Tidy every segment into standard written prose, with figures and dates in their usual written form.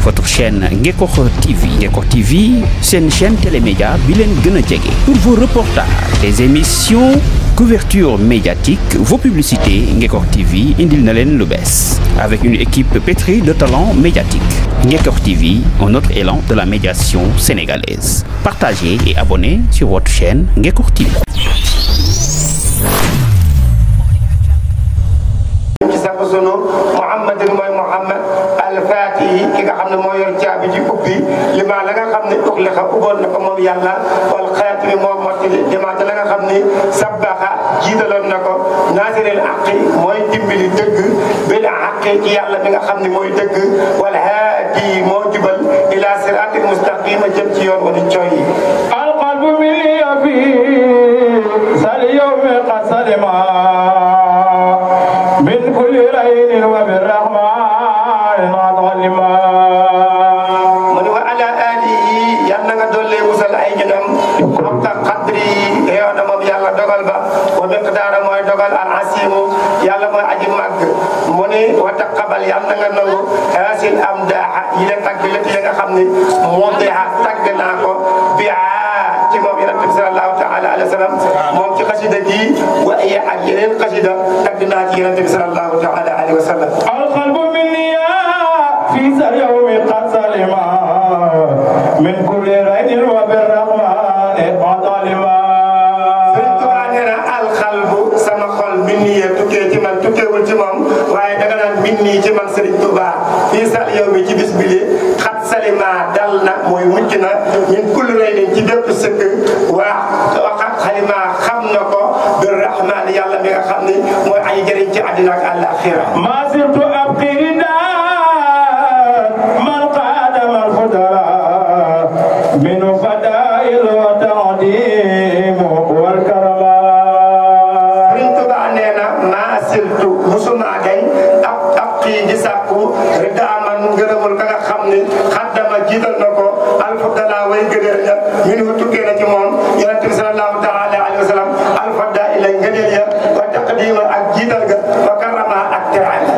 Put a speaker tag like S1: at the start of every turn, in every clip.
S1: votre chaîne Ngekokh TV. Ngekokh TV, c'est une chaîne télémédia bilen gëna djégé. Pour vos reportages, des émissions, couverture médiatique, vos publicités, Ngekokh TV indil na len lu bess. Avec une équipe pétrie de talents médiatiques. Ngekokh TV, un autre élan de la médiation sénégalaise. Partagez et abonnez sur votre chaîne Ngekokh TV.
S2: al-Fatihi ki nga xam ne moo yor caabi ji ubbi limaa la nga xam ne uxliqa ubboon na ko moom yàlla wal xaatimi moo mottali limaa la nga xam ne sabbaxa jiitaloon na ko naasiril aqi mooy dimbali dëgg bil aqi ci yàlla mi nga xam ne mooy dëgg wal haadi moo jubal ila siraatil mustaqima jëm ci yoon wala cooy yi.
S3: alqalbu min yafi sal yawmi qad salima min kulli raynin wa birrahma
S2: mu ne wa ala alihi yal na nga doole musal ay ñunam xaqqa qadri yow na moom yàlla dogal ba wa miqdaara mooy dogal al asimu yàlla mooy aji màgg mu ne wa taqabal yal na nga nangu hasil amdaaha yi la tagg lépp yi nga xam ne mudiha tagg naa ko bi ci moom yonent bi sallallahu taala alayhi wa sallam moom ci xasida gi wa ay ak yeneen xasida tagg naa ci yonent bi sallallahu taala alayhi wa sallam.
S3: في اليوم قد سلما من كل رين وبالرحمن قد علما
S2: سنتوانا القلب سما خول مني توكي تي man tukkeewul ci moom waaye danga naan minni ci man Serigne Touba fii sal yow mi ci bis bi xat salima dal na mooy mucc na min kulli raynin ci bépp sëkk waxat xalima xam na ko bir rahman yàlla mi nga xam ne mooy ay jëriñ ci àddina ak àllaaxira
S3: ma sirtu abqina من فضائل وتعظيم والكرم
S2: Sëriñ Tuubaa nee na maa siltu musuma gañ ab kii di sàkku ridaaman ngërëmul ka nga xam ne xaddama jiital na ko alfadala way gëneel ya min fu tukkee na ci moom yonent bi sallallahu taala alayhi wa sallam alfadaila ngëneel ya wa taqdima ak jiital ga wa karama ak teraanga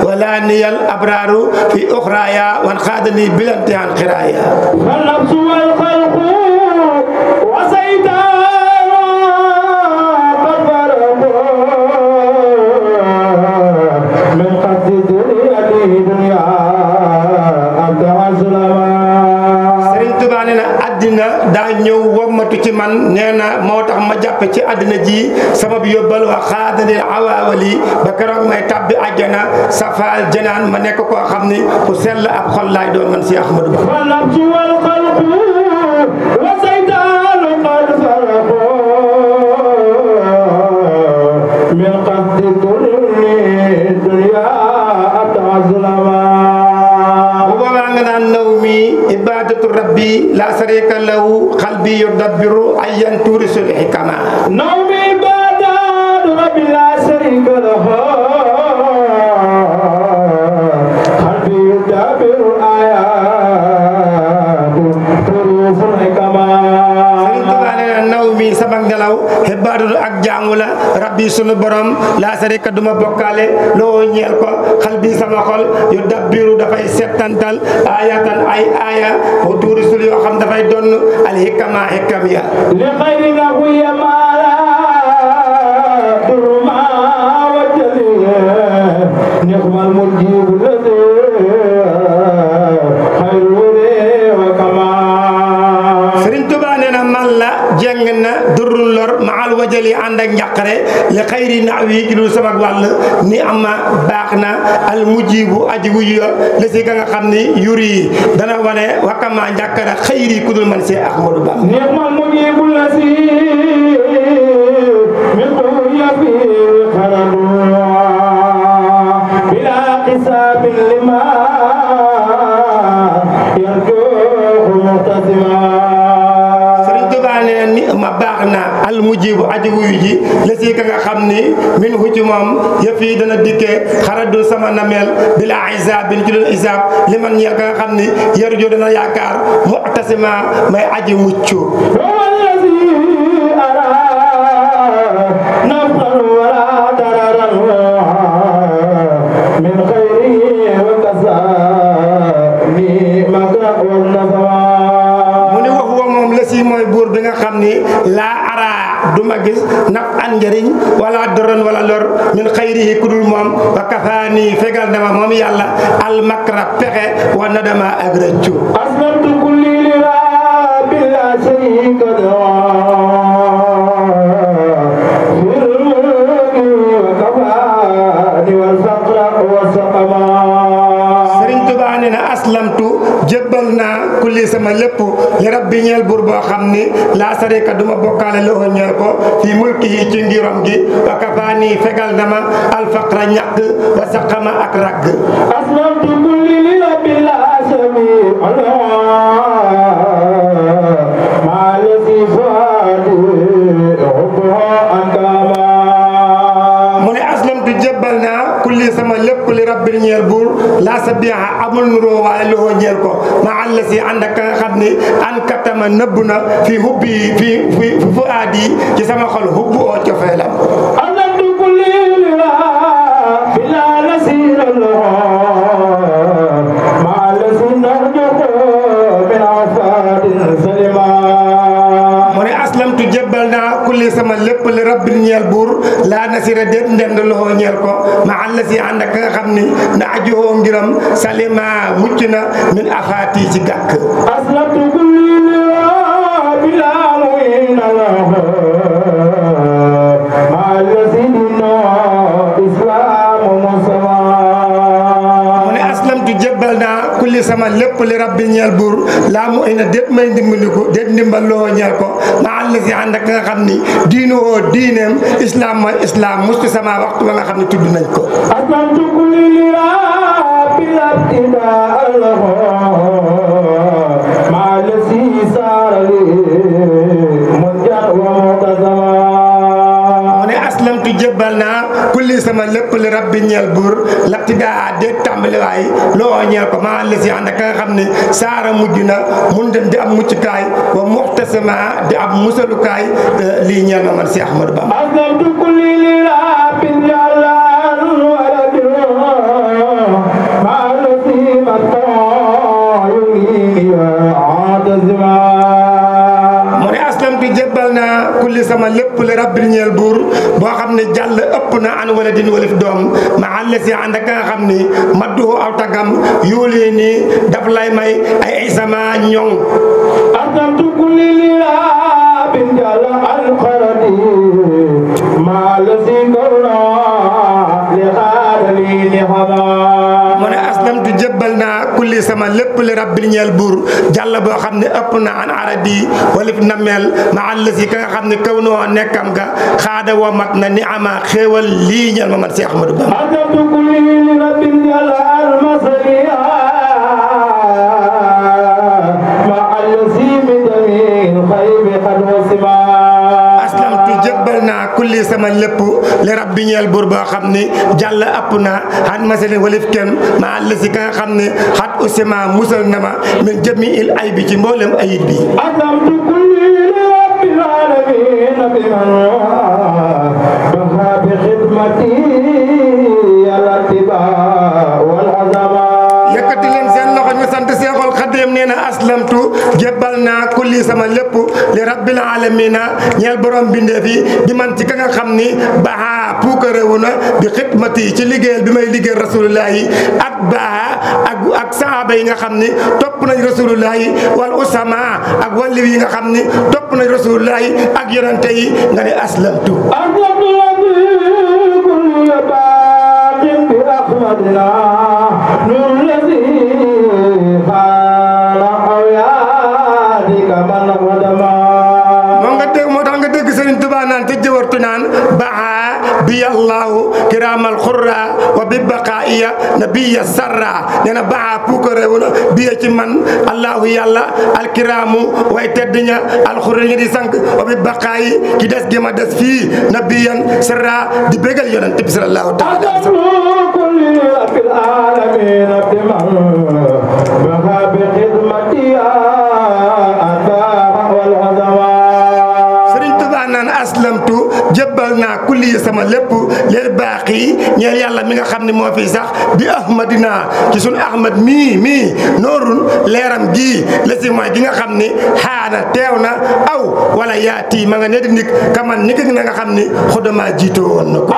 S2: ولا نيل أبرار في أخرايا وانخادني بلا امتحان قرايا
S3: والنفس والخلق وسيدان قد فرقوا من قد دنيا أنت وسلما
S2: Serigne Touba nee na àddina daa ñëw wommatu ci man nee na moo tax ma jàpp ci àddina ji sabab yóbbal wa xaadani awaawali ba keroog may tabbi àjjana safaal janaan ma nekk koo xam ni ku sell ab xol laay doon man si Ahmadou Ba lahu qalbi yudabbiru ayyan turisul hikama
S3: nawmi badadu rabbi la sharika lahu qalbi yudabbiru ayatu turisul hikama
S2: nawmi sama ngelaw hebadu ak jaamu la rabbi sunu borom la sharika duma bokkaale loo ñeel ko qalbi sama xol yudabbiru dafay settantal ayatan ay aya o turisul yoo xam dafay doon al hikama hikam ya
S3: li khayrina huwa mala durma wajaliya ni'mal mujib ladhi khayrul wa kama
S2: Serigne Touba nee na man la jeng na durul lor maal wajali ànd ak njàqare li xayri naaw yi ci sama wàll ni ama baax na al mujibu aji wuyu la si ka nga xam ni yuri dana wane wakama njàqare xayri ku dul man see Ahmadou Ba
S3: ni'mal mujibu la si min ya fi xaradu bila xisaabin lima yarju muxtasima
S2: ma baax na al mujibu aji wuyu ji la si ka nga xam ni min hu ci moom yëf yi dana dikkee xaradul sama nameel bila isaab bin ci doon isaab li man ñeel ka nga xam ni yarju dana yaakaar muxtasima may aji muccu laa ara duma gis naf an njëriñ wala doron wala lor min xayrihi kudul moom wa kafaani fegal na ma moom yàlla al makra pexe wa nadama ak rëccu
S3: aslamtu kulli li rabbi la sharika lahu wa kafaani wal faqra wa saqama
S2: Sëriñ Tuubaa nee na aslamtu jébbal naa kulli sama lépp li rabbi ñeel buur boo xam ni laa sarika duma bokkaale loxo ñeel ko fi mulki yi ci ngirom gi wa kafaani fegal na ma alfaqra ñàkk wa saqama ak ragg
S3: aslamtu kulli li rabbi la sharika lahu ma lasi faadi hubbuhu ankama
S2: mu ne aslamtu jébbal naa kulli sama lépp li rabbi ñeel buur laa sa biixa amul nuroo waaye loxo ñeel ko ma àll si ànd ak ka nga xam ni an katama nëbb na fi hubbi fi fu aadi ci sama xol hubbu oo cofeelam
S3: aslamtu kulli li rabbi la nasira lahu ma lasi narjuhu min afaadin salima
S2: mu ne aslamtu jébbal naa kulli sama lépp li rabbi ñeel buur laa nasira déet ndend loxo ñeel ko ma àll si ànd ak ka nga xam ni na ajuhoo ngiram salima mucc na min afaati ci gàkk
S3: aslamtu kulli li rabbi la mu'ina lahu ma lasi dina islamu musama
S2: mu ne aslamtu jébbal naa kulli sama lépp li rabbi ñeel buur laa mu ina déet may ndimbandiku déet ndimbal loo ñeel ko ma àll si ànd ak nga xam ni diinuwoo diineem islam mooy islam musti sama waxtu ba nga xam ne tudd nañ ko
S3: aslamtu kulli li rabbi la ibtida lahu ma lasi sara li munja wa muqtazama
S2: mu ne aslamtu jébbal naa kulli sama lépp li rabbi ñeel buur lapti daa déet tàmbali waay loo ñeel ko ma àll si ànd ak nga xam ni saara mujj na mun dem di am muccukaay wa muxtasima di am musalukaay lii ñeel ma man si Ahmadou Bamba
S3: aslamtu kulli li rabbi jalal waladu ma lasi matayuni wa atazima
S2: mu ne aslamtu jébbal naa kulli sama lépp li rabbi ñeel buur boo xam ne jàll ëpp na an wala din walif doom ma àll si ànd ak nga xam ni madduhu aw tagam yóolee ni daf lay may ay sama ñoŋ
S3: aslamtu kulli li rabbi jalal alqaradi ma lasi karna li xaadali li xama
S2: mu ne aslamtu jébbal naa kulli sama lépp li rabbi ñeel buur jàll boo xam ne ëpp na an aradi walif nameel ma àll si ka nga xam ne kaw noo nekkam ga xaada woo mat na ni ama xéewal lii ñeel ma man si Ahmadou Bamba
S3: aslamtu kulli li rabbi jalal masriya ma allasi min jami
S2: jébbal naa kulli sama lépp li rabbi ñeel buur boo xam ni jàll ëpp naa xat masalin walif kenn ma àll si ka nga xam ne xat usima musal na ma min jëmi il ay bi ci mboolem ayib bi
S3: aslamtu kulli li rabbil alamin biman baha bi xidmati yàlla tiba wal azama
S2: yëkkati leen seen loxo ñu sant Seexul Xadim nee na aslamtu jébbal naa kulli sama lépp li rabbil alamina ñeel borom bindee fi bi man ci ka nga xam ni baaxa puukarewu na bi xidmati ci liggéeyal bi may liggéeyal rasulullah yi ak baaxa ak sahaaba yi nga xam ni topp nañ rasulullah yi wal usama ak wàlliw yi nga xam ni topp nañ rasulullah yi ak yonente yi nga ne aslamtu moo tax nga dégg Sëriñ Tuubaa naan te jëwartu naan baa bi allahu kiraamal xurra wa bi baqaiya nabiya sarra nee na baa puuka réewu na biya ci man allahu yàlla alkiraamu way tedd ña alxurra ñi di sank wa bi baqaayi ki des gi ma des fii nabiyan sarra di bégal yonent bi sallallahu taala aslamtu jébbal naa kulli sama lépp leel baax yi ñeel yàlla mi nga xam ne moo fi sax bi ahmadina ci sunu ahmad mii noorul leeram gii la si mooy gi nga xam ni xaana teew na aw wala yaati ma nga ne di nik kaman ni na nga xam ni xudama jiitoo woon na ko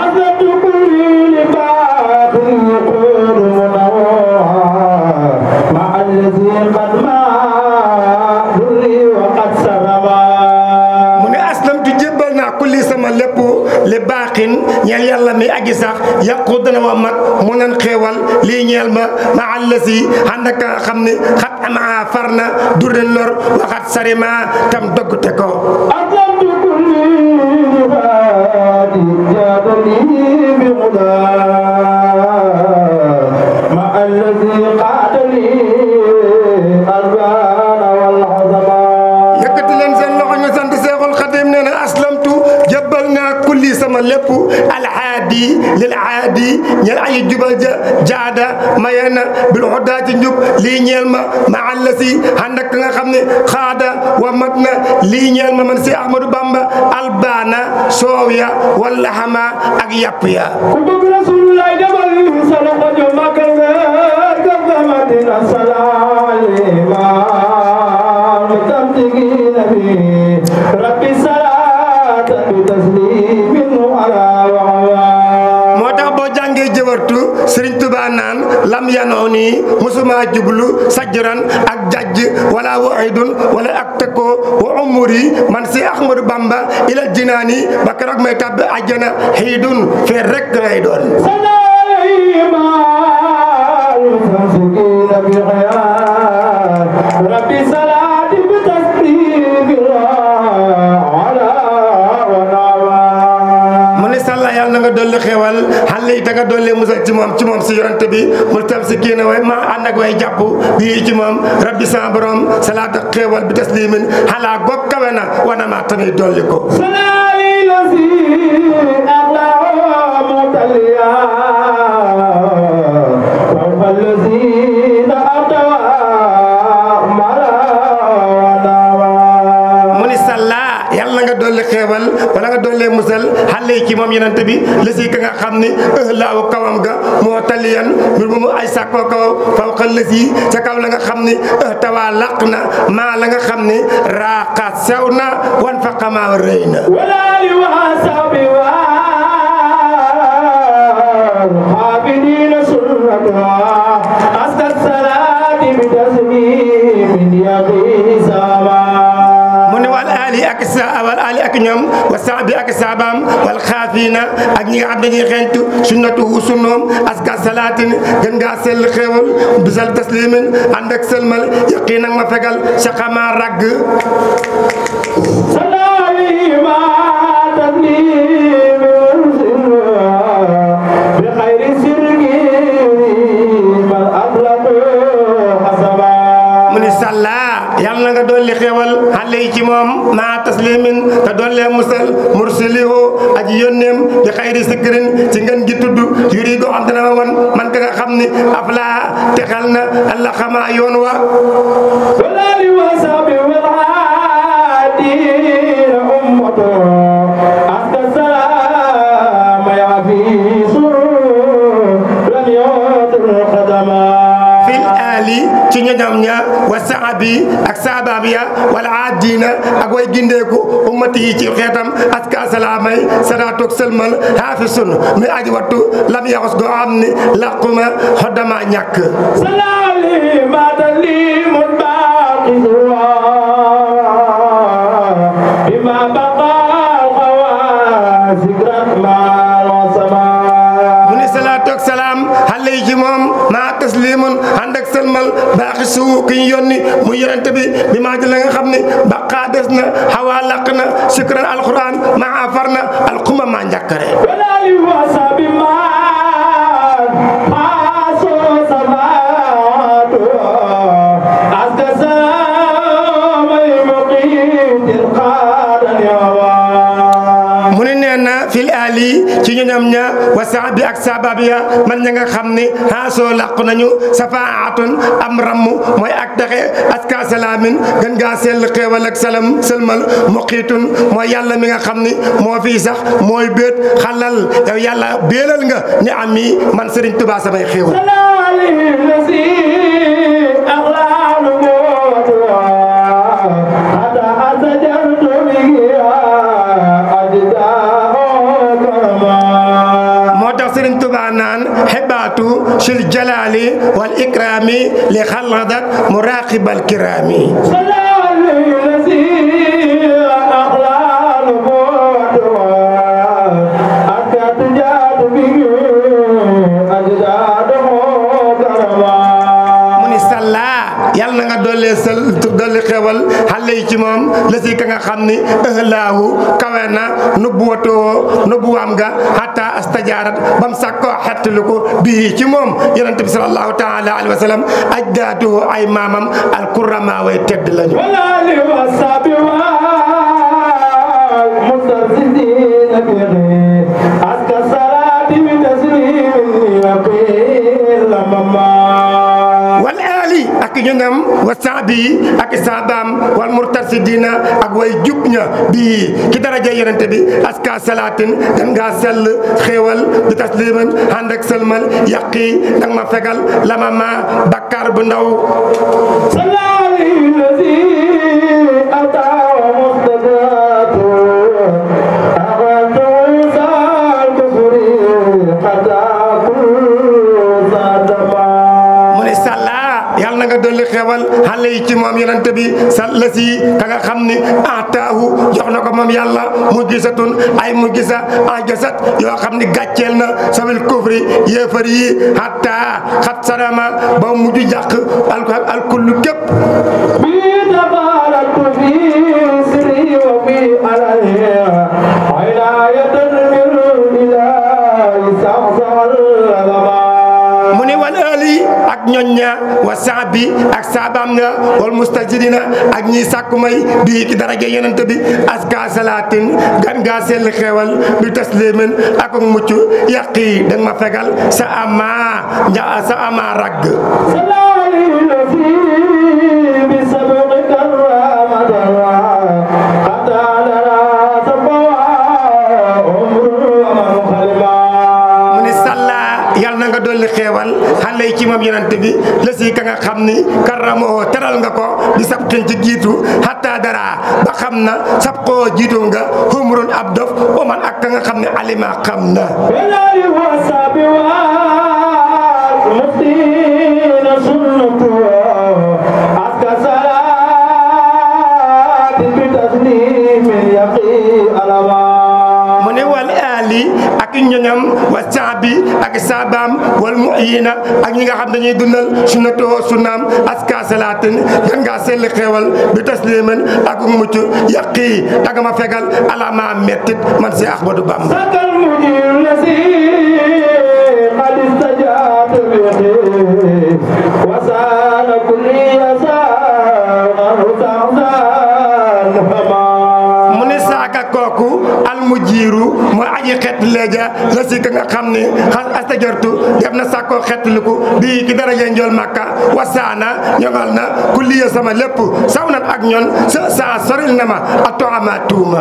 S2: kulli sama lépp li baaxin ñeel yàlla mi aji sax yàqu dana wa mat mu nan xeewal lii ñeel ma ma àllasi ànd ak nga xam ne xat ama far na durne lor waxat sarima tam doggte ko yëkkati leen seen loxo ñu sant Seexul Xadim nee na aslamtu jébbal naa kulli sama lépp alhaadi lil haadi ñeel ayi jubal ja jaada mayena bil hudaa ci njub lii ñeel ma ma àllasi ànd ak nga xam ne xaada wa mat na lii ñeel ma man si Ahmadou Bamba albaana soow ya wala xama ak yàpp ya
S3: ku bëgg Rasulullah demal sa loxo ñu magal nga gàmmadina salaalima mutamtigina bi rabbi
S2: moo tax boo jàngee jëwartu Sëriñ Tuubaa naan lam yanoo nii musuma jublu sajran ak jajj wala waidun wala ak tëkkoo wa umuri man si Ahmadou Bamba ilal jinaani ba keroog may tàbbi àjjana xiidun fee rek lay doon yàlla nga dolli xewal xale yi te nga dolli musal ci moom si yonent bi mu tam si kii na way ma ànd ak way jàpp bii ci moom rabbi sa borom salaat ak xewal bi taslimin xalaa goog kawe na wana ma tamit dolli ko dolli xeewal wala nga dollee musal xale yi ci moom yonent bi la si ka nga xam ni laaw kawam ga moo taliyan mbir mu ay sàkkoo kaw faw xal la si ca kaw la nga xam ni tawaa laq na maa la nga xam ni raaqa sew na wan fa xamaa rëy na walaali wa sabi wa xaabidina sunnatuha askat salaati bi taslimin yaqi sama wal ali ak ñoom wa saabi ak saabaam wal xaafiina ak ñi nga xam dañuy xeeñtu sunnatuhu sunnoom aska salaatin gën ngaa sell xéewal bisal taslimin ànd ak sëlmal yaqiin ak ma fegal saxama ragg yàlla nga dolli xéewal xale yi ci moom maa taslimin te doole musal mursilihu aji yónneem bi xayri sikrin ci ngeen gi tudd yuri goo xam dana ma won man ka nga xam ni afla texal na Allah xamaa yoon wa
S3: walali wa sabi wal hadi ummatu aska salam ya fi sur lam yutul qadama
S2: fil ali ci ñoñam ña wa saabi ak saabaam ya wala aadina ak way gindeeku ummati yi ci xeetam aska salaamay salaatu ak sëlmal haafisun mi aji wattu lam yaxus goo xam ni laquma xoddama ñàkk
S3: salali madali mun baaqi bima baqa xawaasikrat maal sama
S2: mu ni salaatu ak salaam xale yi ci moom maa taslimun ànd ak sëlmal baaxi suu ki ñu yónni mu yonente bi bi maa la nga xam ne baqaa des na xawaa laq na sikran alquran maa far na alxuma maa njàkkare
S3: walali wasabi maan xaaso samaatu aska samay muqiitil qaadan yawa
S2: mu ni nee na fil ali ci ñoñam ña wa saabi ak saabab ya man ña nga xam ne haasoo làqu nañu safaatun am ramm mooy ak taxe aska salaamin gën ngaa sell xeewal ak salam sëlmal muqiitun mooy yàlla mi nga xam ni moo fii sax mooy béet xalal yow yàlla béelal nga ni am mi man Sëriñ Tuubaa samay xéewal Sëriñ Tuubaa naan xibaatu sil jalaali wal ikraami li xaladat muraqibal kiraami yàlla na nga dolli sel dolli xewal xale yi ci moom la si ka nga xam ni ëhlaahu kawe na nubbuwatoo nubbuwaam nga hatta astajaarat bam sàkkoo xettali ko bii ci moom yonente bi sallallahu taala alayhi wa sallam ajdaatuhu ay maamam alkurama way tedd lañu ak ñoñam wa saabi ak saabaam wal murtasidina ak way jub ña bii ci daraja yonente bi aska salaatin dan ngaa sell xéewal di tasliman ànd ak sëlmal yàqi dang ma fegal lama ma bakkaar bu ndaw yàlla na nga dolli xewal xale yi ci moom yonente bi sa la si ka nga xam ni ataahu jox na ko moom yàlla mu gisatun ay mu gisa en jasat yoo xam ni gàcceel na sawil kufri yéefar yi hatta xat sadama ba mujj jàq alkullu képp bi tabaratu fi sirri wa fi alaniya aynayatan min ilahi saxsal mu ni wal ali ak ñoñ ña wa saabi ak saabaam ña wal mustajidina ak ñiy sàkku may bii ki daraja yonent bi aska salaatin gan ngaa sell xeewal bi taslimin ak mucc yàqi danga ma fegal sa ama ragg dolli xeewal xale yi ci moom yonent bi la si ka nga xam ni karamoo teral nga ko di sab xin ci jiitu hatta dara ba xam na sab koo jiitu nga humrun ab dof oman ak ka nga xam ne alima xam na mu ne wal ali ak ñoñam wa saabi ak saabaam wal mu'yina ak ñi nga xam dañuy dundal sunnatoo sunnaam aska salaatin gan ngaa sell xeewal bi tasliman ak mucc yaqi daga ma fegal alama mettit man si Ahmadu Bamba wasana kulli yasa almujiiru mooy aji xeet leeja la si ka nga xam ni astajartu def na sàkkoo xeetliku bii ki daraja njool Makka wasaana ñoŋal na ku liya sama lépp saw nat ak ñoon sa soril na ma a toama tuuma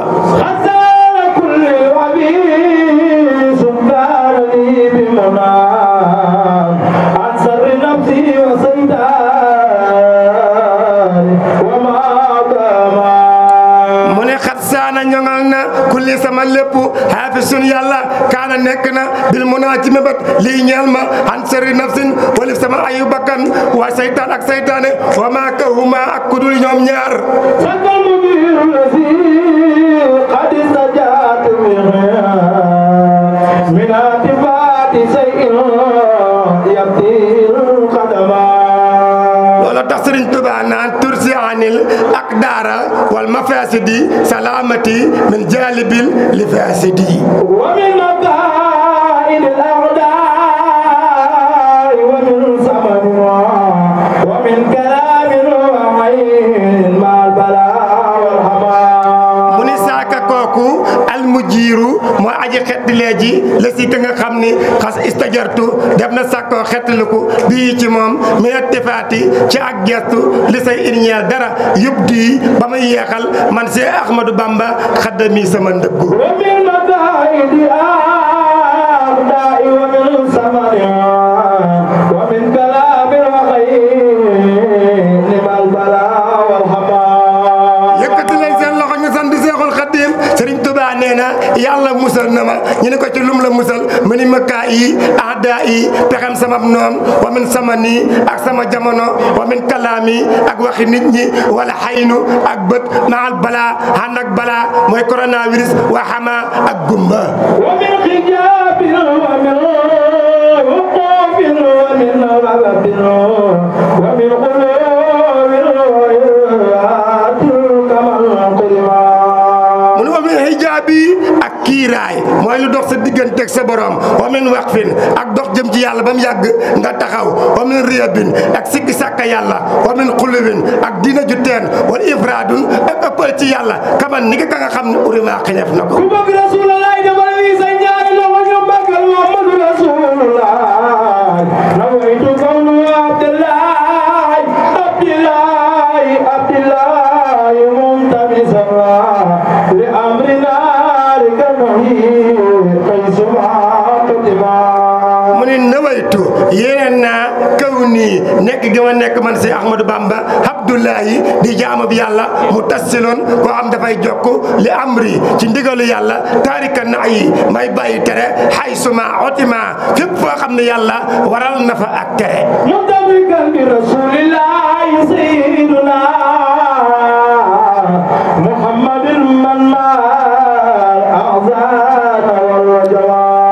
S2: mu ne xat saana ñoŋal na kulli sama lépp xaafisun yàlla kaana nekk na bil munaa ci mébat lii ñeel ma an sari nafsin walif sama ayu bakkan waa saytaan ak saytaane wa maa kahuma ak kudul ñoom ñaar loola tax Sëriñ Tuubaa naan tursi anil ak daara wal mafasidi salamati min jalibil li fasidi wa min makaid al a'da'i wa min samani wa min kalamin wa ayn ma al bala wal hama mu ni saaka kooku al mujiru mooy aji xetti leeji la si ka nga xam ni xas istajartu def na sàkkoo xettaliku bii ci moom mi attifaati ci ak gestu li say irñeel dara yëpp di ba muy yeexal man see Ahmadou Bamba xaddami sama ndëggu yëkkati leen seen loxo ñu sant Seexul Xaddim Sëriñ Tuubaa nee na yàlla musal na ma ñu ne ko ci lum la musal mu ni makkaa yi ahdaa yi pexem sama noom wa min sama nii ak sama jamono wa min kalaami ak waxi nit ñi wala xaynu ak bët maal balaa ànd ak balaa mooy coronavirus wa xama ak gumba wa min xijaabin wa min wuquufin wa min rababin wa min ak kiiraay mooy lu dox sa digganteeg sa borom wa min waqfin ak dox jëm ci yàlla ba mu yàgg nga taxaw wa min riyabin ak siggi sàkka yàlla wa min xulubin ak diina ju teen wala ifraadun ak ëppal ci yàlla kaman ni ka nga xam ne urima xineef na ko ku bëgg rasulullah dama ni sa ñaari loxo ñu màggal Muhammadu rasulullah na waytu kawnu abdillahi abdillahi abdillahi mumtabisa li amrina mu ni nawaytu yéeneen naa kaw nii nekk gi ma nekk man si Ahmadou Bamba Abdullahi di jaamu bi yàlla mu tassiloon koo xam dafay jokk li amri ci ndigalu yàlla taarika na yi may bàyyi tere xay suma otima fépp foo xam ne yàlla waral na fa ak tere mutabikan bi rasulillahi sayyiduna muhammadin man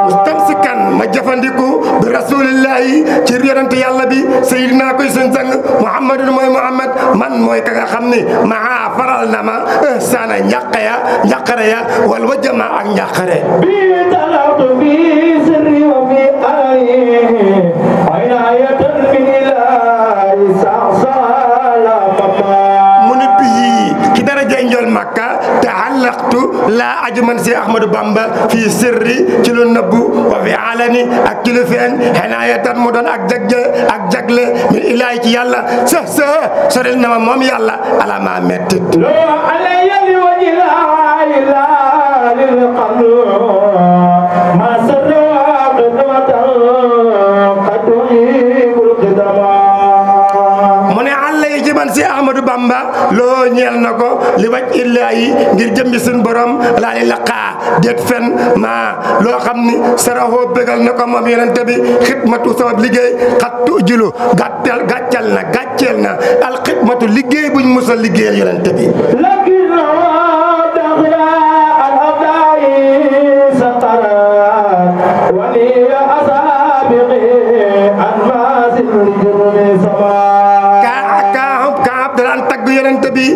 S2: mustamsikan ma jëfandiku bi rasulillahi ci yonente yàlla bi sayyidina koy suñ sang muhammadun mooy muhammad man mooy ka nga xam ni maa faral na ma sana njàqare ya wal wajama ak njàqare bi talatu bi sirri wa bi ayna ayatan min ilahi sa'sala mu ni bii ki daraja njool Makka taallaqtu laa aju man si Ahmadou Bamba fii sirri ci lu nëbbu wa fi alani ak ci lu feeñ xinaayatan mu doon ak jagle min ilaahi ci yàlla soril na ma moom yàlla ala ma mettit loo alayya li waji laa lil qadr ma sarra qadmatan qadribul qidama mu ne àlla yi ci man si Ahmadou Bamba loo ñeel na ko li waj illaahi ngir jëmbi suñ borom laa li laqaa déet fen maa loo xam ni saraxoo bégal na ko moom yonente bi xidmatu sabab liggéey xat tujilu gàcceel na al xidmatu liggéey buñ musa liggéeyal yonente bi yonente bi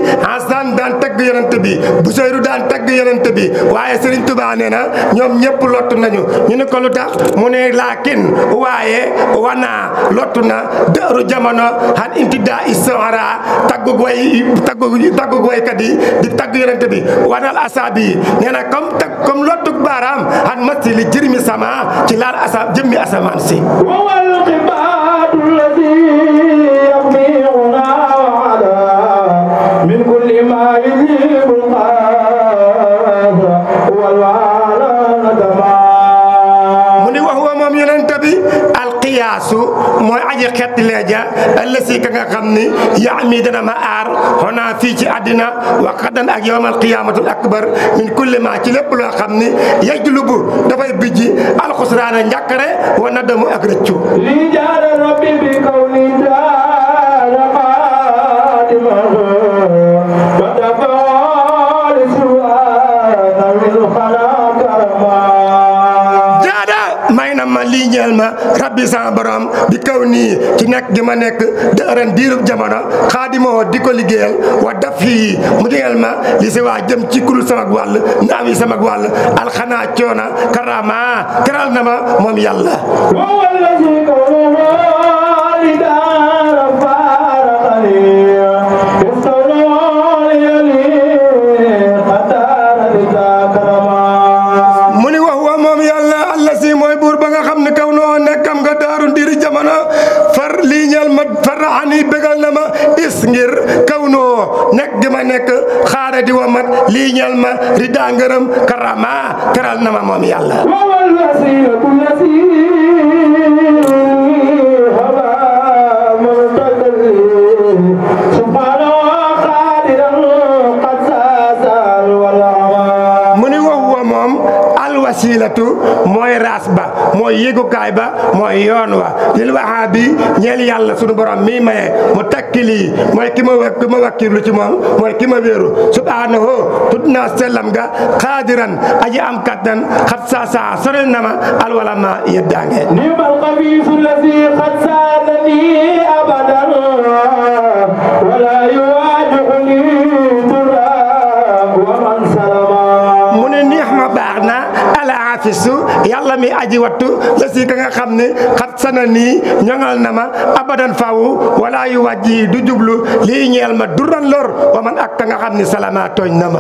S2: Hasan daan tagg yonent bi Busayru daan tagg yonent bi waaye Serigne Touba nee na ñoom ñëpp lottu nañu ñu ne ko lu tax mu ne laakin waaye wana lottu na dëru jamono han intida isara taggug waykat yi di tagg yonent bi wanal asabi nee na comme lottug baaraam han masti li jërmi sama ci laal jëmmi asamaan si
S3: من كل ما يجيب القاف والوعلى ندما
S2: من وهو موم ينتبي القياس موي اجي خت لجا الذي كغا خامني يعمي دنا ما ار هنا في ci adina وقدن ak يوم القيامه الاكبر من كل ما ci lepp lo xamni yajlubu da fay bijji al khusrana ñakare wa nadamu ak reccu
S3: li jaara rabbi bi kawni jaara
S2: mayna ma li ñeel ma rabbi sa borom di kaw ni ci nek gi ma nek de ren diirub jamono khadimo diko liggéeyal wa dafi mu ñeel ma li ci wa jëm ci kul sama wal ndawi sama wal al khana ciona karama teral na ma mom yalla
S3: wa wallahi qawlu lidara farqani
S2: farahani begal na ma is ngir kawno nek gi ma nek xaare di wamat li ñal ma rida ngeureum karama teral na ma mom yalla wasilatu moy rasba moy yegukaay ba moy yoon wa lil wahabi ñeel yalla sunu borom mi maye mu takkili moy kima wakilu ci mom moy kima wëru subhanahu tudna sallam ga qadiran aji am kattan khat sa sorel nama al walama yedange
S3: nimal qabisu allazi qad sadani abadan wala yuwajhuni dura wa man salama
S2: mune nihma baxna fisu yalla mi aji wattu la ci ka nga xamne xat sanani ñangal nama abadan faawu wala yu wajji du jublu li ñeel ma duran lor wa man ak nga xamne salama togn nama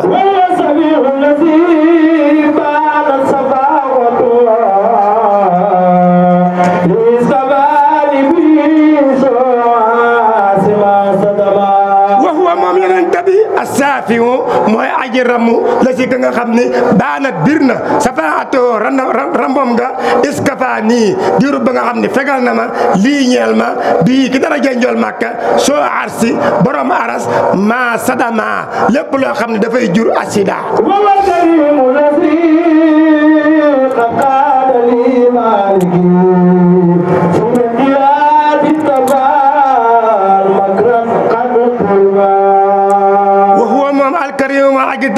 S2: asafiu moy aji ramu la ci nga xamni daana birna safaato rambom nga iskafani diru ba nga xamni fegal na ma li ñeel ma bi ki dara jenjol makka so arsi borom aras ma sadama lepp lo xamni da fay jur asida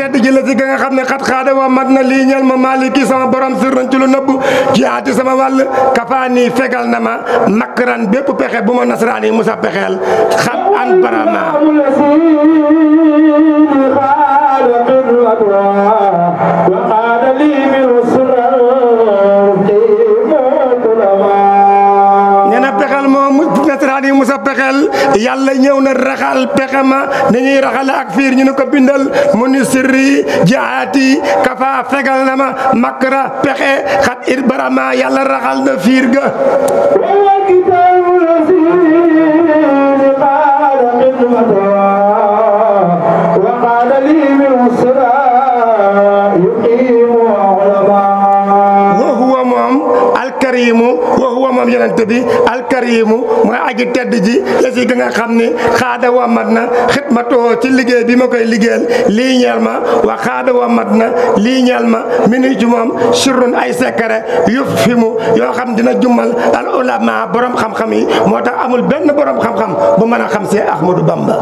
S2: tedd ji la ci nga xamne xat xada wa madna li ñal ma maliki sama borom sir nañ ci lu neub jiati sama wal kafani fegal na ma makran bepp pexé buma nasrani musa pexel xat an barama wa qala li min usra nasrani musa pexel yalla ñew na raxal pexema dañuy raxal ak fiir ñu ko bindal munisri jaati kafa fegal na ma makra pexe xat ir barama yalla raxal na fiir ga wa kitabul aziz qala qidmatu wa qala li min usra yuqimu ulama wa huwa mom al karim wa huwa mom yonent bi al karim moy aji tedd ji la ci nga xamni xada wa madna khidmato ci liggéey bi ma koy liggéeyal li ñal ma wa xada wa madna li ñal ma minu ci mom sirrun ay secret yufimu yo xam dina jumal al ulama borom xam xam yi motax amul benn borom xam xam bu mëna xam ci Ahmadou Bamba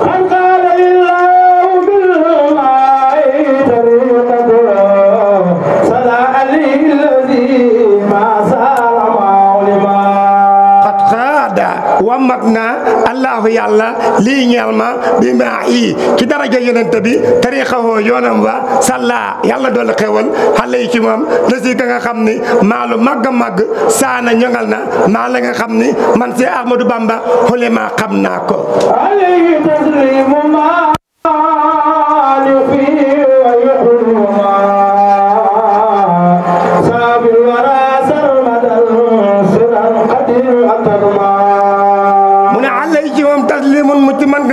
S2: wamat na allahu yàlla lii ñeel ma bi maa yi ci daraja yonent bi tariqahu yoonam wa salla yàlla doole xewal xale yi ci moom la si ka nga xam ni maa lu màgg a màgg saana ñoŋal na maa la nga xam ni man si Ahmadou Bamba xule ma xam naa ko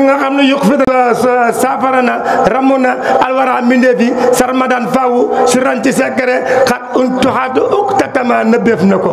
S2: nga xam ne yokk fi saafara na ramu na alwara mbindeef yi sarmadan faw si ran ci sekere xat un tuxaatu uktatama nëbbeef na ko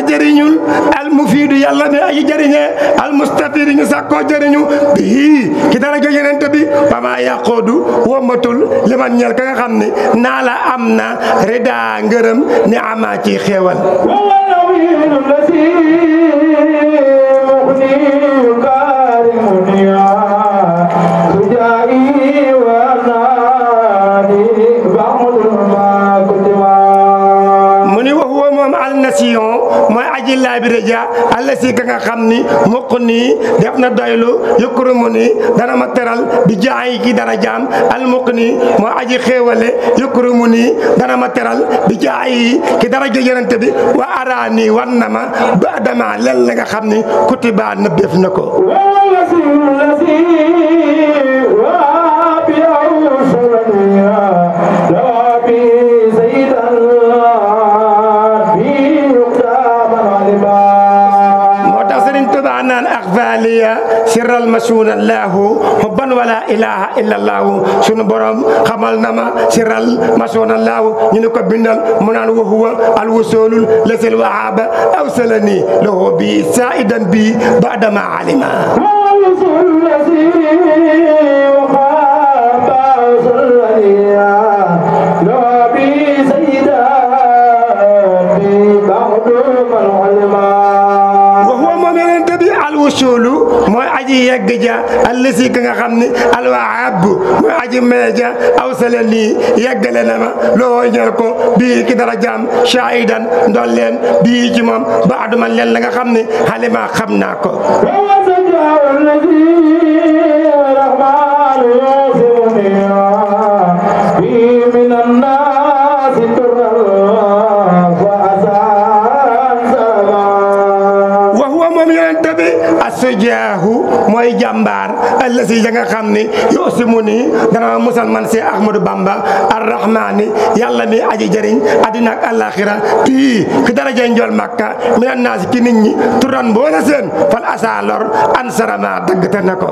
S2: jëriñul al mufiidu yàlla ne ay jëriñee al mustafir ñu sàkkoo jëriñu bi ki dara jo yenente bi ba ma yàqoodu wommatul li man ñel ka nga xam ne naa la am na rida ngërëm ni ama ci xéewal mooy aji laa bi reja alla si ka nga xam ni mukk nii def na doylu yukkurumu ni dana ma teral bi jaay ki dara jaam al mukk nii mooy aji xéewale yukkurumu ni dana ma teral bi jaay ki dara jo yonente bi wa ara nii wan na ma ba dama len la nga xam ni kutiba nëbbeef na ko sirral masuuna allahu hubban wala ilaha illa allahu sunu borom xamal na ma sirral masuuna allahu ñu ne ko bindal mu naan wa huwa alwusulul lasil wahaba awsalani lahu bi saidan bi ba'dama alima wusulu mooy aji yegg ja allasi ka nga xam ni alwaab mooy aji meeja aw sala nii yeggale na ma loo ñeel ko bii ki dara jaam shaidan ndool leen bii ci moom ba aduma leen la nga xam ni xalima xam naa ko asujaahu mooy jàmbaar allasi ja nga xam ni yosimu ni dana musal man si Ahmadou Bamba arrahmani yàlla mi aji jëriñ addina ak alaxira bii ki daraja njool makka minan naasi ki nit ñi turan boole seen fal asalor ansarama daggte na ko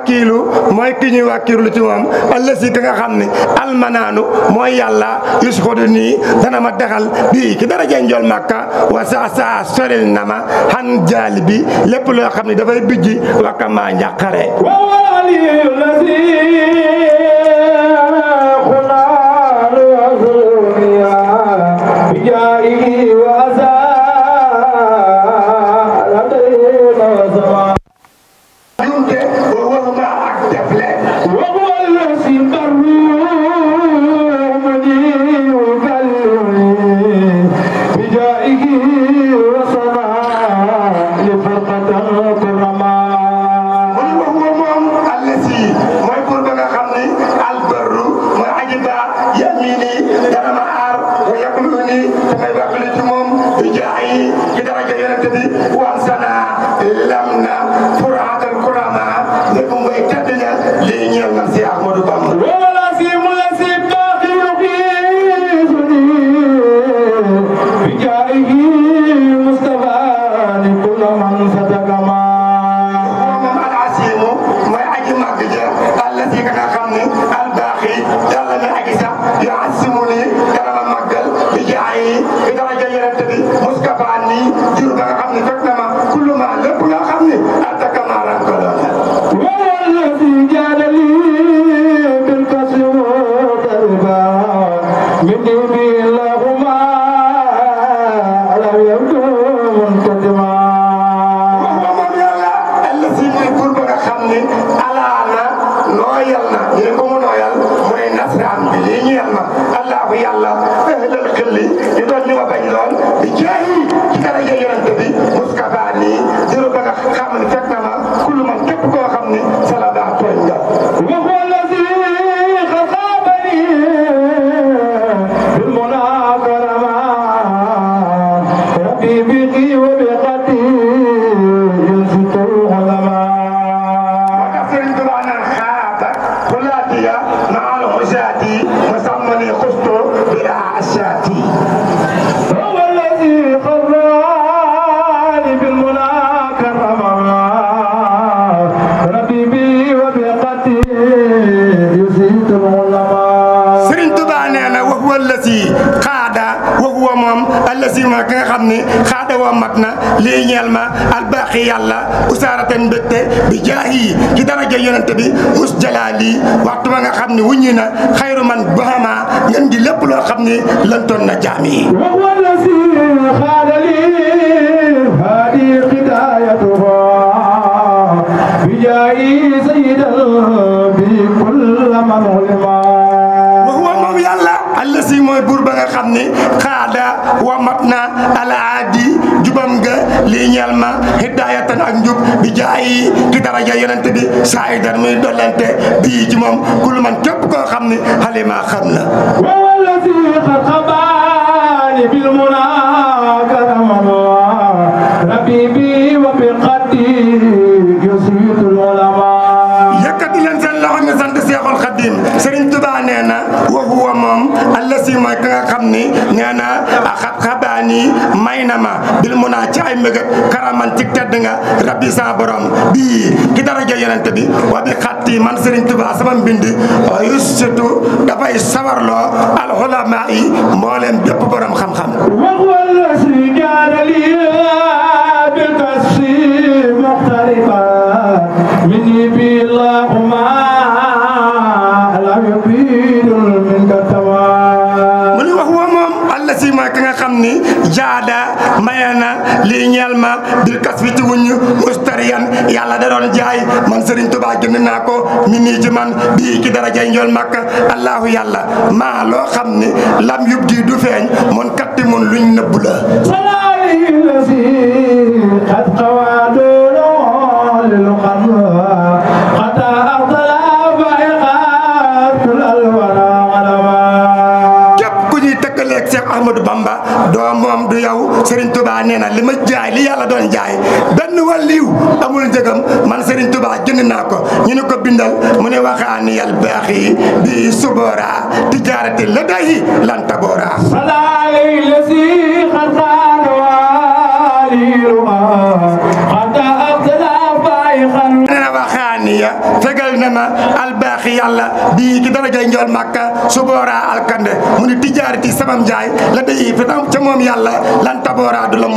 S2: wakiilu mooy ki ñuy wakiilu ci moom allasi ka nga xam ne almanaanu mooy yàlla yusxudu nii dana ma dexal bii ki dara jee njool màkka wa sa sa soril na ma xan jaali bi lépp loo xam ne dafay bijji wakka maa njàqare lii ñeel ma albaaxi yàlla usaaratan mbégte bi jaahi ci daraja yonent bi mus jalaali waxtu ba nga xam ne wuññi na xayru man bahama ngeen di lépp loo xam ne lantoon na jaam yi wala si xaadali haadi hidayatuha bi jaahi sayyidal bi kull man ulima moom yàlla alla si mooy buur ba nga xam ne xaada wamat na alaadi jubam nga lii ñeel ma hidayatan ak njub bi jaayi ci daraja yonent bi saayidan muy dollante bii ci moom kul man képp koo xam ne xalima xam na wala si xabaani bil muna karamama rabbi bi wa bi qaddi yusitul ulama yëkkati leen seen loxo ñu sant Seexul Xadim Sëriñ Tuubaa nee na wa huwa moom allasi mooy ka nga xam ni nee na xat xabaani may na ma bil mu naa ci ay mbëgg karaman ci tedd nga rabbi sa borom bii ki daraja yonent bi wa bi xatti man Sëriñ Tuubaa sama mbind yusitu dafay sawarloo alxulamaa yi mbooleem bépp borom xam-xam wa huwa allasi jaadali bil kasi muxtariba minni bi allahumma mu ni wax wa moom alla si mooy ka nga xam ni jaada maye na lii ñeel ma bil kas fi ci wuñu mustariyan yàlla da doon jaay man Sëriñ Tuubaa jënd naa ko mi nii ci man bii ci darajay njool makka allahu yàlla maa loo xam ni lam yub di du feeñ mon katti mun luñ nëbb la salaali la si xat xawaadolo lilu xam xata axtala Cheikh Ahmadou Bamba doo moom du yow Serigne Touba nee na li ma jaay li yàlla doon jaay benn wàlliw amul njëgam man Serigne Touba jënd naa ko ñu ne ko bindal mu ne waxaani yal baaxi bi subora tijaarati la day lan tabora salaali la si xarxaan waaliruha xata abdala fay xan nee na waxaani ya fegal na ma albaaxi yàlla bii ci darajay njool Makka subora alkande mu ne tijaarati samam jaay la day fi tam ca moom yàlla lan taboora du la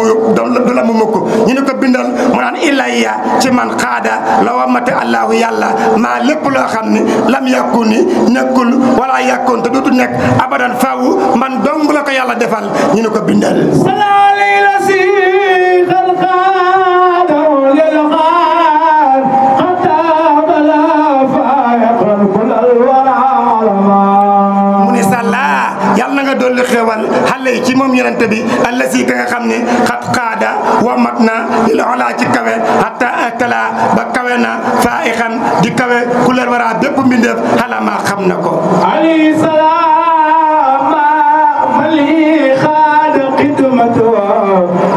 S2: mu mukk ñu ne ko bindal mu naan ilayya ci man xaada la wamate allahu yàlla maa lépp loo xam ni lam yàkku ni nekkul wala yàkkoon te dootu nekk abadan faawu man dong la ko yàlla defal ñu ne ko bindal salaali la si xalqaada lil xaar xata bala faayaqan kulal wara mu ni salla yàlla nga dolli xewal xale yi ci moom yonente bi alla si ka nga xam ne xat xaada wa mat na li la xolaa ci kawe hatta atala ba kawe na faa ixan di kawe kulal wara bépp mbindeef xalama xam na ko alayhi salaam mali xaad xidmatu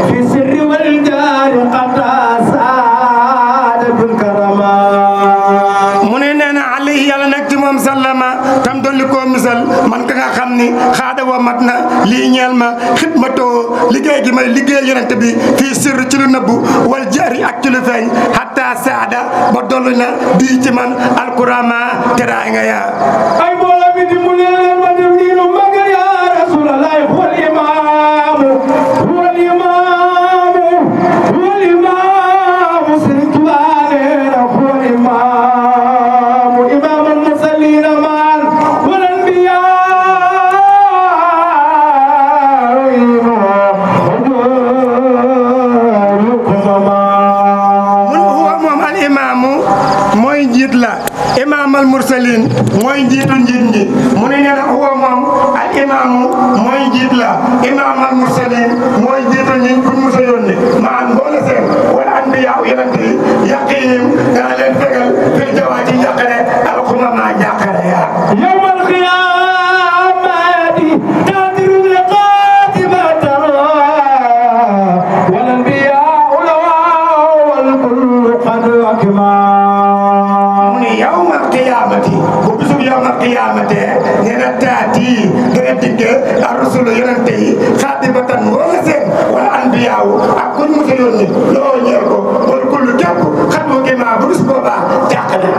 S2: fi sirri wal jaari xata saada bil karama mu ne nee na alayhi yàlla nag ci moom sallama tam dolli koo misal man ka nga xam ni xaada wa mat na lii ñeel ma xidmatoo liggéey gi may liggéey yonent bi fii sirr ci lu nëbbu wal jaari ak ci lu feeñ hatta saada ba dolli na bii ci man alkurama teraay nga yaa ay mbooloo mi dimbali leen ma dem diinu magal ya rasulallah wal imaamu wal imaamu wal imaamu Sëriñ Tuubaa nee na wal imaamu imaamul mursaliina maan wal anbiyaa mooy njiitu njiit ñi mu ne nee na huwa moom al imaamu mooy njiit la imaam al mursalin mooy njiitu ñi buñ mos a yónni maan mboole seen wala anbiyaa yonent yi yaqihim dana leen fegal fil jawaati njàqare alxuma maa njàqare yaa
S3: yawmal qiyaamati taadiru liqaatibatan wal anbiyaa'u wal kullu qad akma
S2: mu ne yawmal qiyaamati bu bisub yawmal qiyaamate nee na taati dana dikke ar-rusulu yonent yi xaatibatan mboole seen wala anbiyaaw ak kuñ mos a yónni loo ñeel ko wal kullu képp xat mu ma bu bis boobaa jàq na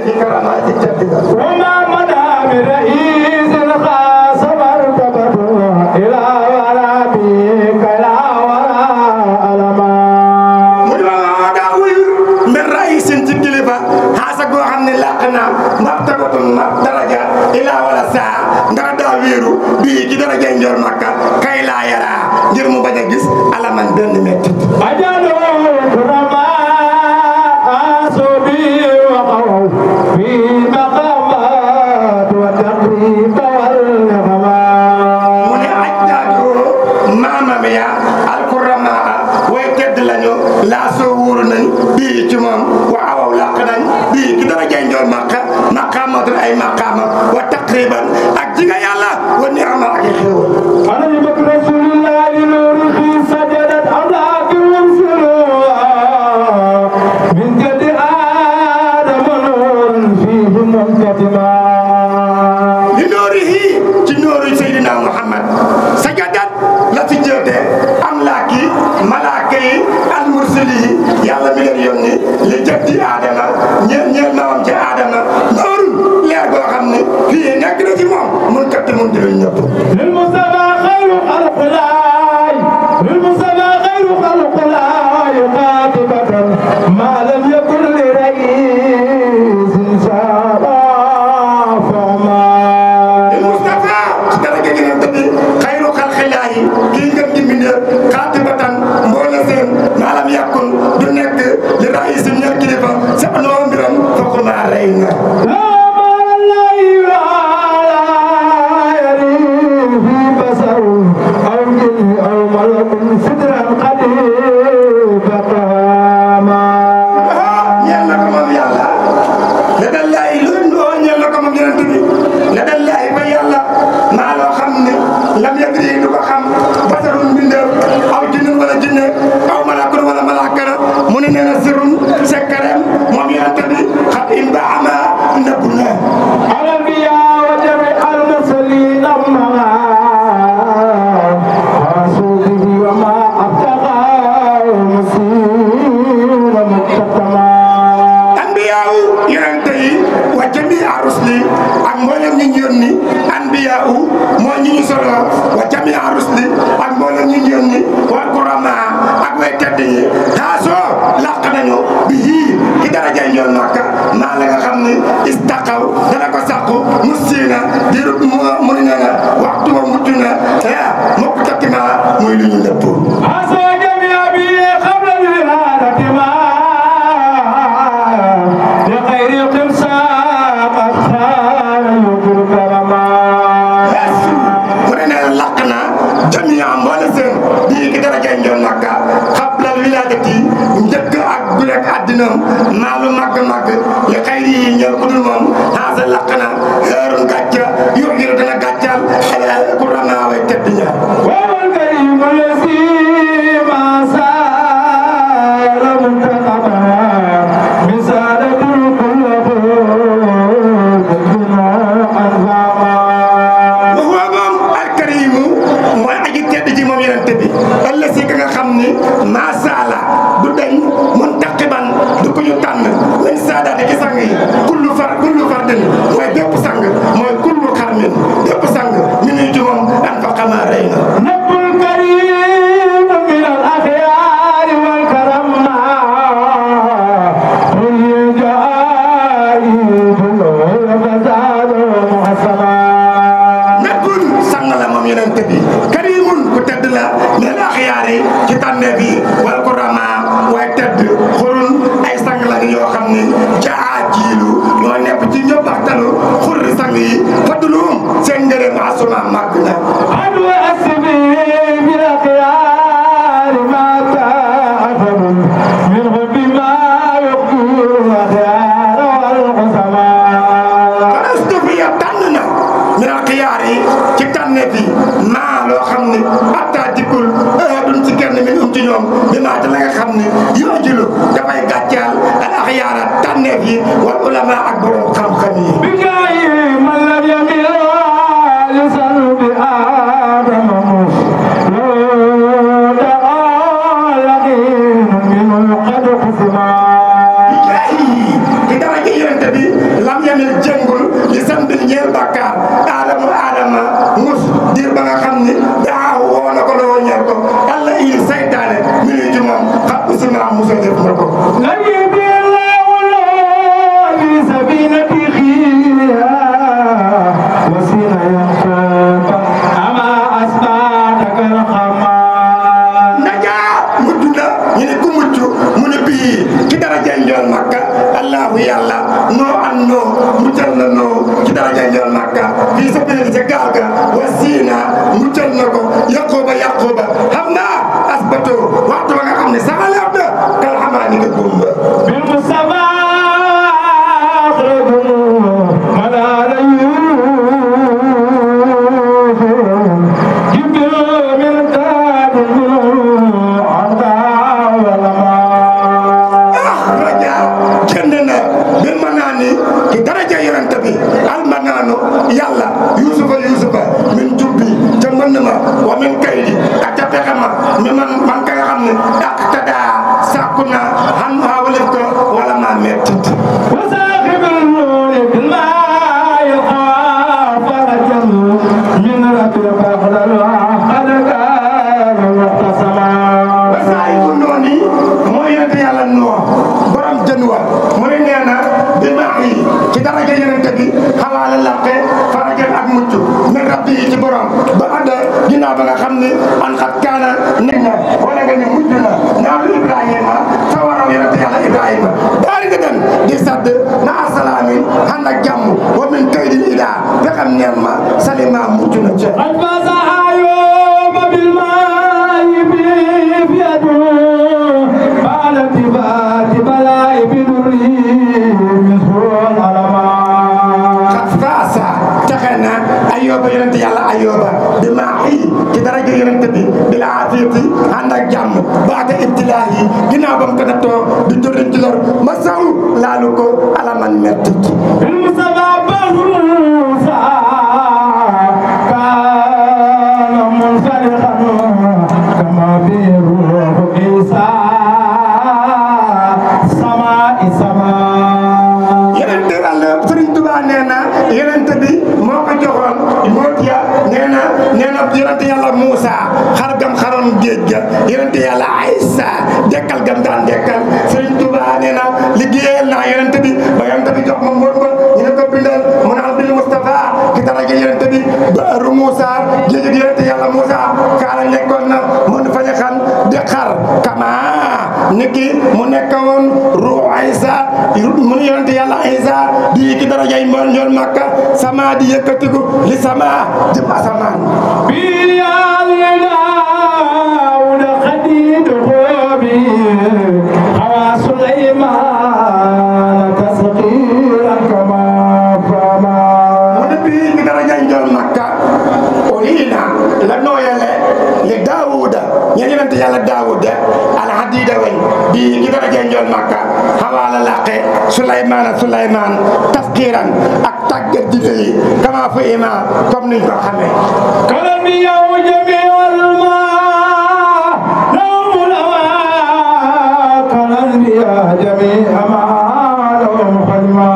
S2: في كرامات جدك
S3: وما مدى برئيس الخاص مرتبته إلى ولا بك لا ولا ألما
S2: مدوى داوي من رئيس تكلفة حاسق وحمن لقنا مرتبة درجة إلى ولا ساعة ndara daa wéeru bii ci daraja njor makka kay laa yaraa ngir mu bañ a gis alaman benn metti mu ne ajdaadu maamam ya alkuramaa way tedd lañu laa soo wóoru nañ bii ci moom wa awaw làq nañ bii ci daraja njor makka maqaamatul ay maqaama wa taqriban ak jiga yàlla wa ni'ma ak xéewal
S3: أنا بك رسول الله لنوره سجدت أملاك وانسلوها من جد آدم نور فيه منكتما
S2: لنوره تنور سيدنا محمد سجدت لا تجده أملاكي ملاكي المرسلي يلا مليون يوني لجد آدم نيل مام جا آدم نور leer goo xam ne fii nekk na ci moom mun kat mun di luñ ñëpp
S3: للمصطفى خير خلق الله للمصطفى خير خلق الله قاطبة ما لم يكن لرئيس شاء فما
S2: المصطفى درجة جنة تبي خير خلق الله كي ngëm di mbind قاطبة mboole seen ما لم يكن du nekk li raïs ñeel kilifa sa noo mbiram fokk ma rey na lam yadri du ko xam basarun mbindeef aw jinnun wala jinne aw malakun wala malakara mu ne nee na sirrum sekkareem moom yonent bi xat in ba ama nëbbu na
S3: الأنبياء وجميع المرسلين أما رسوله وما أبتغى مسير مكتما
S2: anbiyaaw yonent yi wa jamii rusli ak mboolem ñi ñu yónni anbiyaaw mooy ñi ñu solo wa jamii rusli ak mboolem ñi ñu yónni wal kurama ak way tedd yi taasoo làq nañu bi yii ci daraja njool Makka maa la nga xam ni istaqaw dana ko sàqu mustiina diirub mu ne na waxtu wa mujj na mokk takki ma muy lu ñu nëpp
S3: عسى جميع به قبل الولادة ما لغير قمصاء أخان يدرك رما
S2: mu ne nee na làq na jamia mboole seen bii ki daraja njool Makka xablal wilaadati njëkk ak bu rek addinam maa lu màgg-màgg li xayri yi ñëw ku dul moom xaasa làq na heurun gàcca yu ngiru dana gàccal ku ramaaway tedd ña
S3: وهو الكريم الذي ما سال منتقما من سادة كله بالبناء أنظاما
S2: wa moom alkarimu mooy aji tedd ji moom yonent bi ëllëg si ka nga xam ni maasala du dañ mun taqiban du ko ñu tànn lañ saadaate ci sang yi kullu fardin mooy bépp sang mooy kullu xarmin bépp sang ñu nuy ci moom an fa xama rey na
S3: نب الكريم من الأخيار والكرم قل جائي فزاد محسنا
S2: nekkul sang la moom yonent bi karimun ku tedd la min axyaar yi ci tànneef yi wal kurama waaye tedd xurun ay sang la yoo xam ni jaa jiilu ñoo nepp ci ñëpp ak talu xurri sang yi fadlum seen ngërëm asuma màgg na
S3: عدو أسمي بالأخيار ما تأثر منه بما يقول الأخيار والعظماء
S2: farastu fi ya tànn na min axyaar yi ci tànneef yi maa loo xam ni atta dikkul ahadun ci kenn min ci ñoom bi maa te la nga xam ni yoo jilu dafay gàccaal al axyaara tànneef yi wal ulama ak borom xam-xam yi
S3: بجاي من لم يمل لسان بآدم لو دعا لقين منه قد قسما
S2: ci daraja yonent bi musalef na ko yàlla noo an noo muccal na noo ci daraja njool Makka fii sa biir ca gaal ga wasiina muccal na ko Yaquba xam naa asbato waxtu ba nga xam ne saxaleef na kal xamaa ni nga gumba bil Mustafa yàlla yusufa min jubbi ca mën ma wa min kaydi ak ca pexe ma mi man ka nga xam ne ak tadaa sàkku na xam maa walif ko wala maa mettit wa saaxibul nuuri bil maay farajan min rabbil faqdal xadaka muxtasama wa saaxibul nooni mooy yonente yàlla noo borom jën wa mu ne nee na bi maax yi ci daraja yonente bi xawaala laqe farajan ak mucc min rabbi yi ci borom ba adda ginnaaw ba nga xam ne an xat kaana nekk na wala nga ni mujj na naalu Ibrahima fa waraw yonente yàlla Ibrahima daari nga dem di sadd na asalaami ànd ak jàmm wa min kaydil idaa ba xam neen ma salima mucc na ca albasa ayoba bil maayi bi fiyadu baala tibaati balaay bi durri misrul alama ayoba yonente yàlla ayoba bi maa yi ci daraja yonente bi bi la aafiyati ànd ak jàmm baata ibtilaahi ginnaaw ba mu ko nattoo di jëriñ ci lor ma saw laalu ko alaman metti bil Mustafa Musa kaana munsarixan kama bi ruuhu Isa sama yonente Yàlla Sëriñ Tuubaa nee na yonente bi moo ko joxoon mootiya nee na yonente yàlla Moussa xar gam xaroon géej ga yonente yàlla Aïssa dekkal gam daan dekkal Sëriñ Tuubaa nee na liggéeyal naa yonente bi ba yonente bi jox ma mbóot ba ñu ne ko bindal mu naan bil Mustafa ki daraja yonente bi baaru Moussa géej gi yonente yàlla Moussa kaala nekkoon na mun faña xan di xar kama niki mu nekkoon ruux Aïssa mu yonente yàlla Aïssa di ki daraja yi moon ñool Makka sama di yëkkatiku li sama jëm asamaan bi yàlla daawuda xadiid xoobi xawa Suleymaan tasqiiran kama fama mu ne bii ki daraja njool Makka oliina la nooyale li daawuda ña yonente yàlla daawuda al xadiida weñ bii ki daraja njool Makka xawa la laqe Suleymaan tasqiiran ak tàggat ji yi kama fa ima comme niñ ko xamee kalam bi yow jami'al ma lawla ma kalam bi ya jami'a ma lawla xalma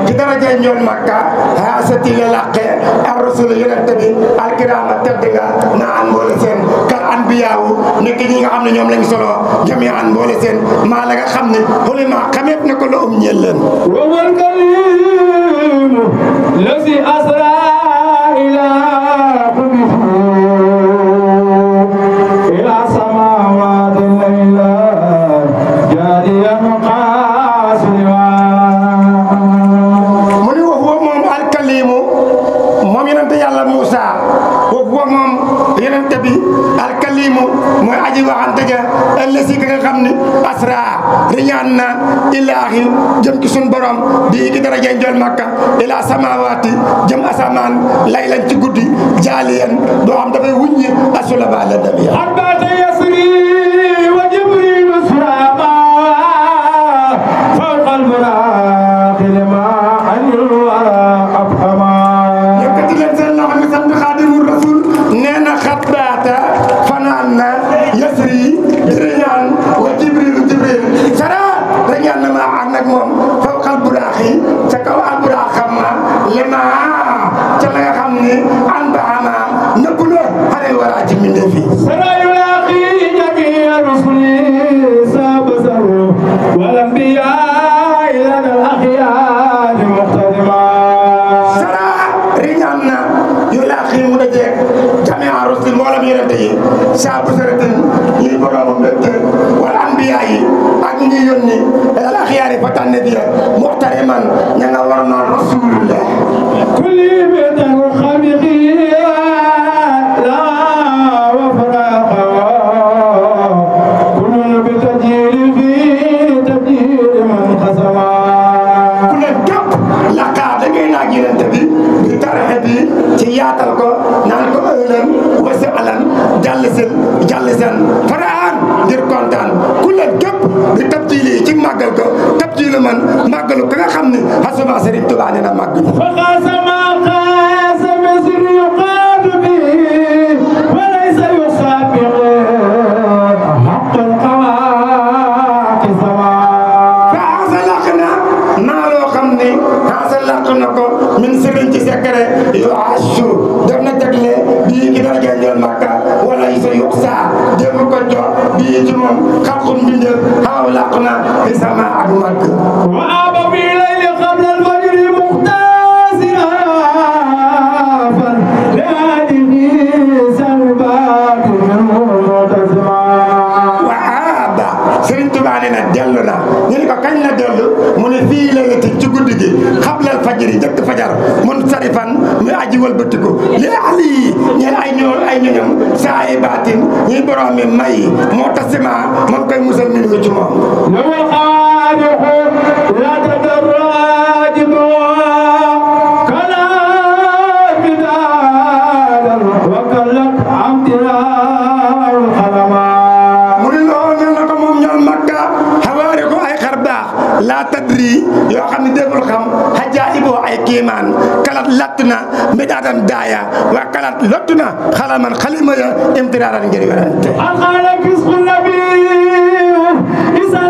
S2: ci daraja ñoon Makka haasati la laqe ar rasul yonent bi alkiraama tedd nga na an mboole seen kal anbiyaawu nekk ñi nga xam ne ñoom lañ solo jami'an mboole seen maa la nga xam ne xulima xameet na ko la ñeel leen wawal kalim lazi asra ila qudus ila samawati layla jadiyan qasima mu ni wax wa moom alkalimu moom yonente yàlla Moussa wax wa moom yonente bi alkalimu mooy aji waxante ja ëllësi ka nga xam ni asra riñaan na ilaahi jëm ci sun borom di ki daraja njool Makka ila samawaati jëm asamaan laylan ci guddi jaaliyan doo xam dafay wuññi asula ba la dabiya arbata yasri wa jibril surama fawqa al-buraqi lima anil wara afhama yëkkati leen seen loxo mi sant Xaadimu Rasul nee na xatbaata fanaan na yasri riñaan wa jibril sara riñaan na ma ànd ak moom fawqa al-buraqi ca kaw al-buraq xam ma lima ca la nga xam ni an ba ama nëpp la xale wara ci mbindéef yi sara yulaqi jami'an mboolam yonente yi saa bu saratin ñuy boroomam mbégte wala anbiya yi ak ñi yónni al axyaari fa tànne bi muxtariman ña nga war noon rasulullah
S3: kulli bidan xabiqi la wa faraqa kullun bi tajiri fi tajiri man xasama
S2: ku leen képp laqaa da ngay naag yonente bi di taraxe bi ci yaatal ko naan ko ëllëg wasi alan jàll seen faraan ngir kontaan ku leen képp di tabjili ci màggal ko tabjili man màggalu ka nga xam ni xasuma Serigne Touba nee na màggalu
S3: fa xasama xasama sir yuqaadu bi wa laysa yusabiq xaqal xawaaqi sama
S2: fa xasa laq na naa loo xam ni xasa laq na ko min sëriñ ci secret yu ashu def na jagle bii ki dara gànjal Makka wala sa yuqsa def ko jox bii ci moom xalqum mbindeef xaw laq na fi sama ak màgg
S3: وأبى في الليل قبل الفجر مختصرا فلهذه سلبات منه معتصما
S2: waaba Serigne Touba nee na dellu na ñu ne ko kañ la dellu mu ne fii la ci guddi gi xablal fajri njëkk fajar mun sarifan muy aji wëlbatiku li ali ñeen ay ñoñam saa ay baatin ñuy borom mi may moo tasima moom koy musal min ci moom
S3: لو الخالق لا تدرج كلا بدالا وكلت عبدنا القلما
S2: mu ne loolu na ko moom ñoom Makka xawaare ko ay xar baax laa tadri yoo xam ne deful xam xajaayiboo ay kiimaan kalat latt na mbidaatam daaya waa kalat lottu na xalaman xalima ya imtiraaran ngir werante
S3: الخالق اسم النبي إذا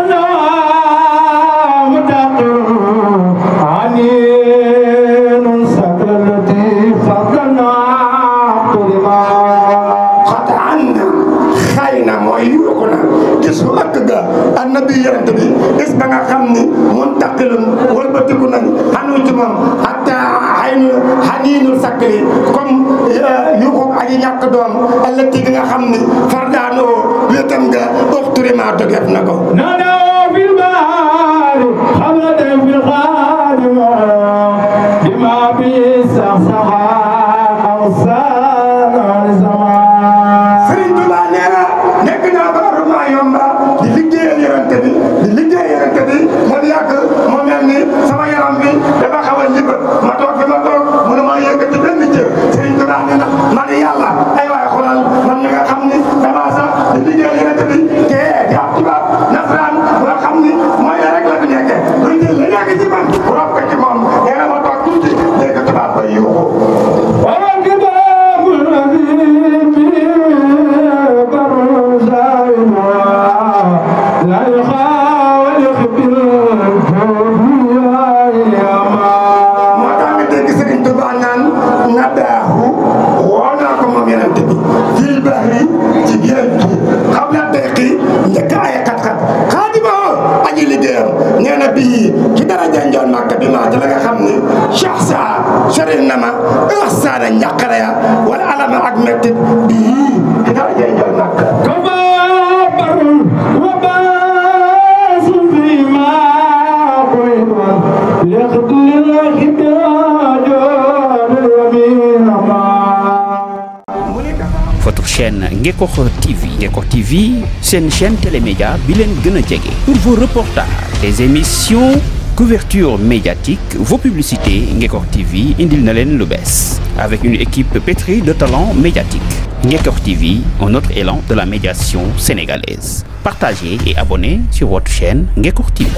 S3: متقر عنين سكر التي فضلنا قدما
S2: xataan na xay na mooy yuuxu na gis bu ëkk ga annabi yonent bi gis ba nga xam ni muntaqilun wëlbatiku nañ xanu ci moom hatta xaniinu sakkri comme yuuxu aji ñàkk doom ëllëg gi nga xam ni fardaanoo wéetam nga uxturima doget na ko
S3: نادى في البحر حملة في الخادم بما بيسخسخا أوسان الزمان
S2: Serigne Touba nee na nekk naa ba aruma yomba di liggéeyal yonent bi man yàgg mu mel ni sama yaram bi dafa xaw a libre ma toog fi ma toog mënu ma yëkkati benn cër Serigne Touba nee na man yàlla ay waay xoolal man mi nga xam ni dama sax di liggéeyal yonent bi te jàpp tubaab nasaraan boo xam ni mooy rek la fi nekkee luy jël la nekk ci man rob ko ci moom nee na ma toog tuuti dégg tubaab ba yuuxu
S3: والكتاب الذي به برزايم لا يخاول يخبر
S2: moo tax nga dégg Serigne Touba naan nadaahu woo naa ko moom yonent bi fil bahri ci géej gi xam la deqi njëkk ay xat-xat xaadimoo aji liggéeyam nee na bii ci dara janjoon Makka bi maa ci la nga xam ni Cheikh Saa soril na ma saana njàqare ya wala alama ak mettit bii ci dara janjoon Makka
S3: كبابر وباس فيما قيد يقتل الخداج اليمين ما
S1: Votre chaîne Ngekokh TV. Ngekokh TV, c'est une chaîne télémédia bilen gëna jege. Pour vos reportages, des émissions, couverture médiatique, vos publicités, Ngekokh TV indil na len lu bees. Avec une équipe pétrie de talents médiatiques. Ngekokh TV, un autre élan de la médiation sénégalaise. Partagez et abonnez sur votre chaîne Ngekokh TV.